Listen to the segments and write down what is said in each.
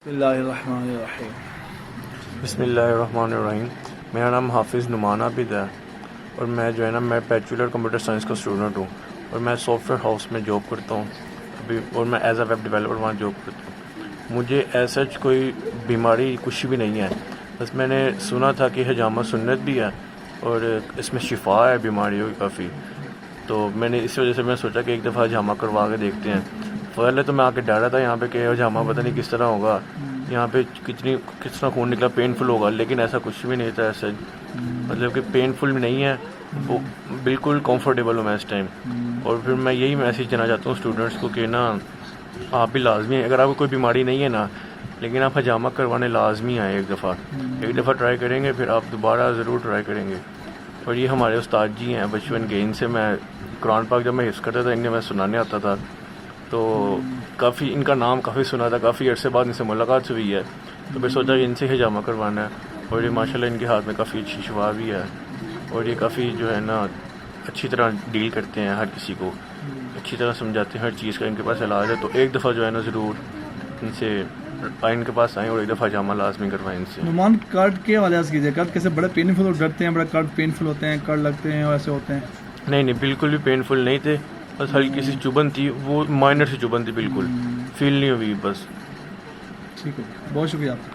بسم اللہ الرحمن الرحیم۔ بسم اللہ الرحمن الرحیم۔ میرا نام حافظ نعمان عابد ہے اور میں جو ہے نا میں بیچلر کمپیوٹر سائنس کا اسٹوڈنٹ ہوں اور میں سافٹ ویئر ہاؤس میں جاب کرتا ہوں ابھی، اور میں ایز اے ویب ڈیولپر وہاں جاب کرتا ہوں۔ مجھے ایسا کوئی بیماری کچھ بھی نہیں ہے، بس میں نے سنا تھا کہ حجامہ سنت بھی ہے اور اس میں شفا ہے بیماریوں کی کافی، تو میں نے اس وجہ سے میں سوچا کہ ایک دفعہ حجامہ کروا کے دیکھتے ہیں۔ پہلے تو میں آ کے ڈرا تھا یہاں پہ کہ حجامہ پتہ نہیں کس طرح ہوگا، یہاں پہ کس طرح خون نکلا، پین فل ہوگا، لیکن ایسا کچھ بھی نہیں تھا۔ ایسا مطلب کہ پین فل بھی نہیں ہے، وہ بالکل کمفرٹیبل ہوں میں اس ٹائم۔ اور پھر میں یہی میسیج دینا چاہتا ہوں اسٹوڈنٹس کو کہ نا آپ بھی لازمی ہے، اگر آپ کو کوئی بیماری نہیں ہے نا، لیکن آپ حجامہ کروانے لازمی آئے، ایک دفعہ ٹرائی کریں گے پھر آپ دوبارہ ضرور ٹرائی کریں گے۔ اور یہ ہمارے استاد جی ہیں بچپن کے، ان سے میں قرآن پاک جب میں حفظ کرتا تھا انہیں میں سنانے آتا تھا، تو کافی ان کا نام کافی سنا تھا، کافی عرصے بعد ان سے ملاقات ہوئی ہے، تو پھر سوچا کہ ان سے حجامہ کروانا ہے۔ اور یہ ماشاءاللہ ان کے ہاتھ میں کافی اچھی شفا بھی ہے، اور یہ کافی جو ہے نا اچھی طرح ڈیل کرتے ہیں، ہر کسی کو اچھی طرح سمجھاتے ہیں، ہر چیز کا ان کے پاس علاج ہے۔ تو ایک دفعہ جو ہے نا ضرور ان کے پاس آئیں اور ایک دفعہ حجامہ لازمی کروائیں ان سے۔ نعمان، کارڈ کے حوالے سے کیجیے، کارڈ کیسے بڑے پینفل اور ڈرتے ہیں، بڑے کارڈ پینفل ہوتے ہیں، کارڈ لگتے ہیں اور ایسے ہوتے ہیں؟ نہیں بالکل بھی پینفل نہیں تھے، بس ہلکی سی چبھن تھی، وہ مائنر سی چبھن تھی، بالکل فیل نہیں ہوئی بس۔ ٹھیک ہے، بہت شکریہ آپ کا۔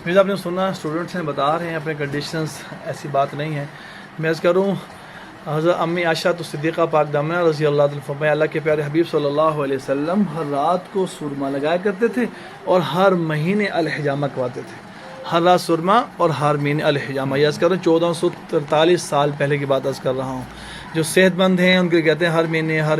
میرا آپ نے سنا، اسٹوڈنٹس ہیں بتا رہے ہیں اپنے کنڈیشنز، ایسی بات نہیں ہے۔ میں عرض کروں، حضرت امی عائشہ صدیقہ پاک دامنہ رضی اللہ عنہ فرمایا اللہ کے پیارے حبیب صلی اللہ علیہ وسلم ہر رات کو سرما لگایا کرتے تھے اور ہر مہینے الحجامہ کرواتے تھے، ہر رات سرما اور ہر مہینے الحجامہ۔ یہ عرض کر رہا ہوں 1443 سال پہلے کی بات عرض کر رہا ہوں۔ جو صحت مند ہیں ان کے کہتے ہیں ہر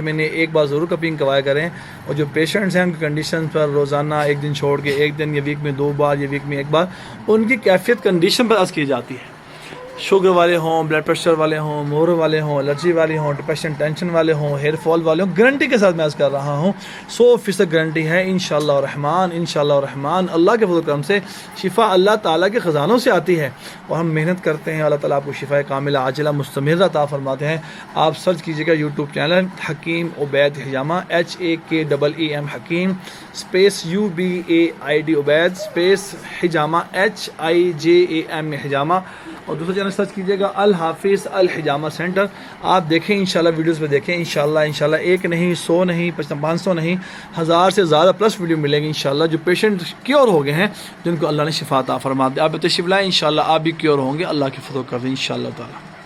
مہینے ایک بار ضرور کپنگ کروایا کریں، اور جو پیشنٹس ہیں ان کی کنڈیشن پر روزانہ ایک دن چھوڑ کے ایک دن، یا ویک میں 2 بار، یا ویک میں 1 بار، ان کی کیفیت کنڈیشن پر عرض کی جاتی ہے۔ شوگر والے ہوں، بلڈ پریشر والے ہوں، مور والے ہوں، الرجی والے ہوں، ڈپریشن ٹینشن والے ہوں، ہیئر فال والے ہوں، گارنٹی کے ساتھ میں عرض کر رہا ہوں، 100% گارنٹی ہے انشاءاللہ الرحمن۔ انشاءاللہ الرحمن اللہ کے فضل و کرم سے شفا اللہ تعالیٰ کے خزانوں سے آتی ہے، اور ہم محنت کرتے ہیں، اللہ تعالیٰ آپ کو شفا کاملہ عاجلہ مستمرہ عطا فرماتے ہیں۔ آپ سرچ کیجیے گا YouTube channel Hakeem Ubaid Hijama, HAKEEM Hakeem space UBAID Ubaid space Hijama HIJAM Hijama, اور دوسرا چینل سرچ کیجیے گا الحافظ الحجامہ سینٹر۔ آپ دیکھیں انشاءاللہ، ویڈیوز پہ دیکھیں انشاءاللہ، ایک نہیں، 100 نہیں، 500 نہیں، 1000 سے زیادہ پلس ویڈیو ملیں گی انشاءاللہ، جو پیشنٹ کیور ہو گئے ہیں، جن کو اللہ نے شفا عطا فرما دیا۔ آپ تشریف لائیں انشاءاللہ، آپ بھی کیور ہوں گے اللہ کے فضل و کرم سے انشاءاللہ تعالی۔